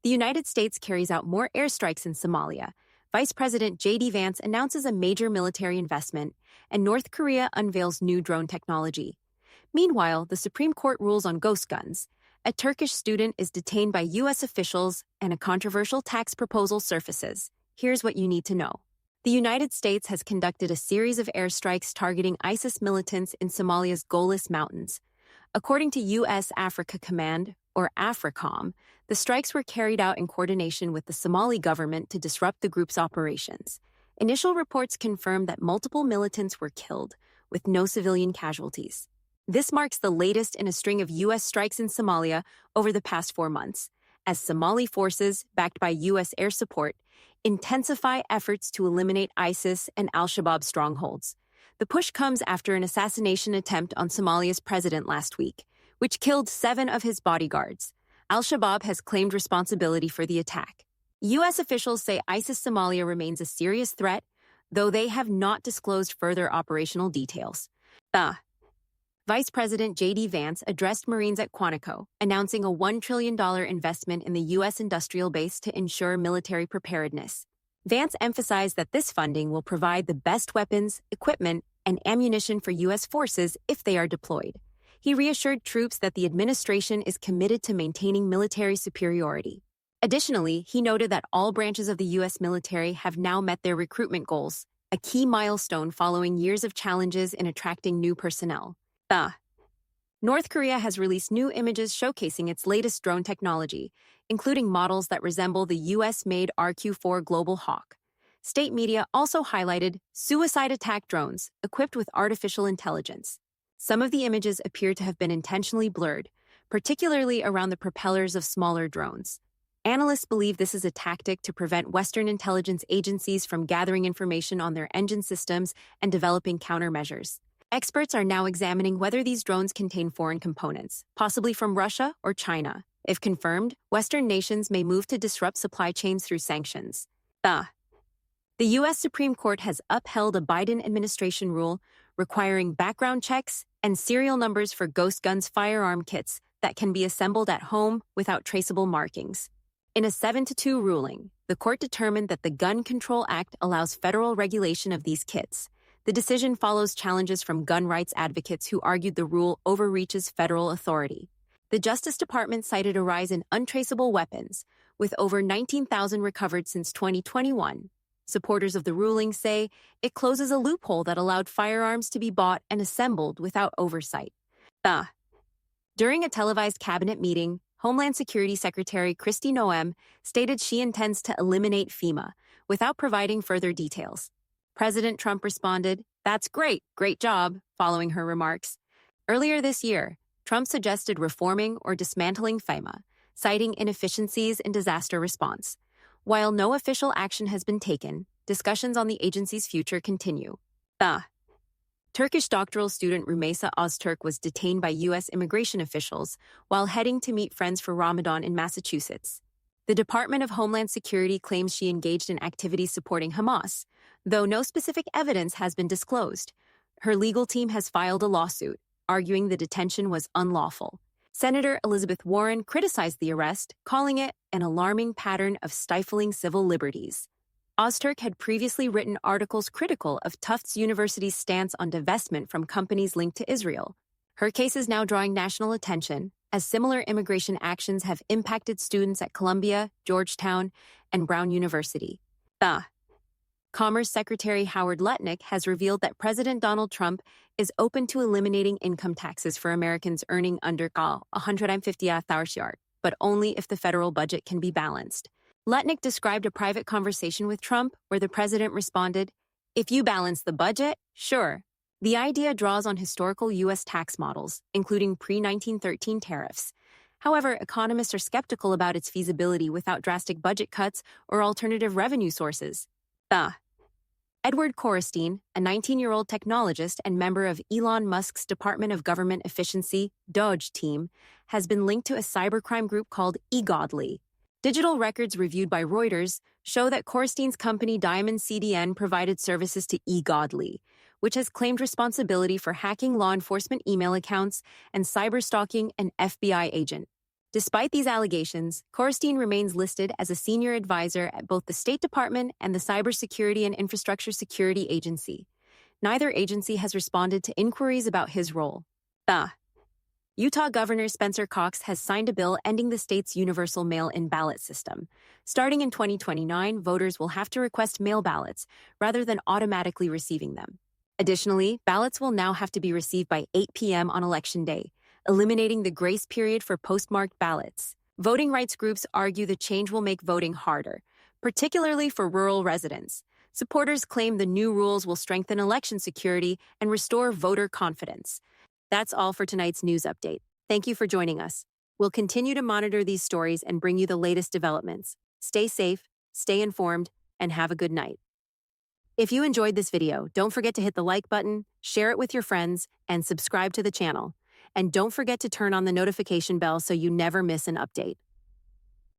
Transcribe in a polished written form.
The United States carries out more airstrikes in Somalia. Vice President JD Vance announces a major military investment, and North Korea unveils new drone technology. Meanwhile, the Supreme Court rules on ghost guns. A Turkish student is detained by U.S. officials, and a controversial tax proposal surfaces. Here's what you need to know. The United States has conducted a series of airstrikes targeting ISIS militants in Somalia's Golis Mountains. According to U.S. Africa Command, or AFRICOM, the strikes were carried out in coordination with the Somali government to disrupt the group's operations. Initial reports confirm that multiple militants were killed, with no civilian casualties. This marks the latest in a string of U.S. strikes in Somalia over the past 4 months, as Somali forces, backed by U.S. air support, intensify efforts to eliminate ISIS and al-Shabaab strongholds. The push comes after an assassination attempt on Somalia's president last week, which killed 7 of his bodyguards. Al-Shabaab has claimed responsibility for the attack. U.S. officials say ISIS Somalia remains a serious threat, though they have not disclosed further operational details. Vice President JD Vance addressed Marines at Quantico, announcing a $1 trillion investment in the U.S. industrial base to ensure military preparedness. Vance emphasized that this funding will provide the best weapons, equipment, and ammunition for U.S. forces if they are deployed. He reassured troops that the administration is committed to maintaining military superiority. Additionally, he noted that all branches of the U.S. military have now met their recruitment goals, a key milestone following years of challenges in attracting new personnel. North Korea has released new images showcasing its latest drone technology, including models that resemble the U.S.-made RQ-4 Global Hawk. State media also highlighted suicide attack drones equipped with artificial intelligence. Some of the images appear to have been intentionally blurred, particularly around the propellers of smaller drones. Analysts believe this is a tactic to prevent Western intelligence agencies from gathering information on their engine systems and developing countermeasures. Experts are now examining whether these drones contain foreign components, possibly from Russia or China. If confirmed, Western nations may move to disrupt supply chains through sanctions. The U.S. Supreme Court has upheld a Biden administration rule requiring background checks and serial numbers for ghost guns firearm kits that can be assembled at home without traceable markings. In a 7-2 ruling, the court determined that the Gun Control Act allows federal regulation of these kits. The decision follows challenges from gun rights advocates who argued the rule overreaches federal authority. The Justice Department cited a rise in untraceable weapons, with over 19,000 recovered since 2021. Supporters of the ruling say it closes a loophole that allowed firearms to be bought and assembled without oversight. During a televised cabinet meeting, Homeland Security Secretary Kristi Noem stated she intends to eliminate FEMA without providing further details. President Trump responded, "That's great, great job," following her remarks. Earlier this year, Trump suggested reforming or dismantling FEMA, citing inefficiencies in disaster response. While no official action has been taken, discussions on the agency's future continue. Turkish doctoral student Rümeysa Öztürk was detained by U.S. immigration officials while heading to meet friends for Ramadan in Massachusetts. The Department of Homeland Security claims she engaged in activities supporting Hamas, though no specific evidence has been disclosed. Her legal team has filed a lawsuit, arguing the detention was unlawful. Senator Elizabeth Warren criticized the arrest, calling it an alarming pattern of stifling civil liberties. Öztürk had previously written articles critical of Tufts University's stance on divestment from companies linked to Israel. Her case is now drawing national attention, as similar immigration actions have impacted students at Columbia, Georgetown, and Brown University. Commerce Secretary Howard Lutnick has revealed that President Donald Trump is open to eliminating income taxes for Americans earning under $150,000, but only if the federal budget can be balanced. Lutnick described a private conversation with Trump where the president responded, "If you balance the budget, sure." The idea draws on historical U.S. tax models, including pre-1913 tariffs. However, economists are skeptical about its feasibility without drastic budget cuts or alternative revenue sources. Edward Korestein, a 19-year-old technologist and member of Elon Musk's Department of Government Efficiency (DOGE) team, has been linked to a cybercrime group called eGodly. Digital records reviewed by Reuters show that Korestein's company Diamond CDN provided services to eGodly, which has claimed responsibility for hacking law enforcement email accounts and cyberstalking an FBI agent. Despite these allegations, Korstein remains listed as a senior advisor at both the State Department and the Cybersecurity and Infrastructure Security Agency. Neither agency has responded to inquiries about his role. Utah Governor Spencer Cox has signed a bill ending the state's universal mail-in ballot system. Starting in 2029, voters will have to request mail ballots rather than automatically receiving them. Additionally, ballots will now have to be received by 8 p.m. on Election Day, eliminating the grace period for postmarked ballots. Voting rights groups argue the change will make voting harder, particularly for rural residents. Supporters claim the new rules will strengthen election security and restore voter confidence. That's all for tonight's news update. Thank you for joining us. We'll continue to monitor these stories and bring you the latest developments. Stay safe, stay informed, and have a good night. If you enjoyed this video, don't forget to hit the like button, share it with your friends, and subscribe to the channel. And don't forget to turn on the notification bell so you never miss an update.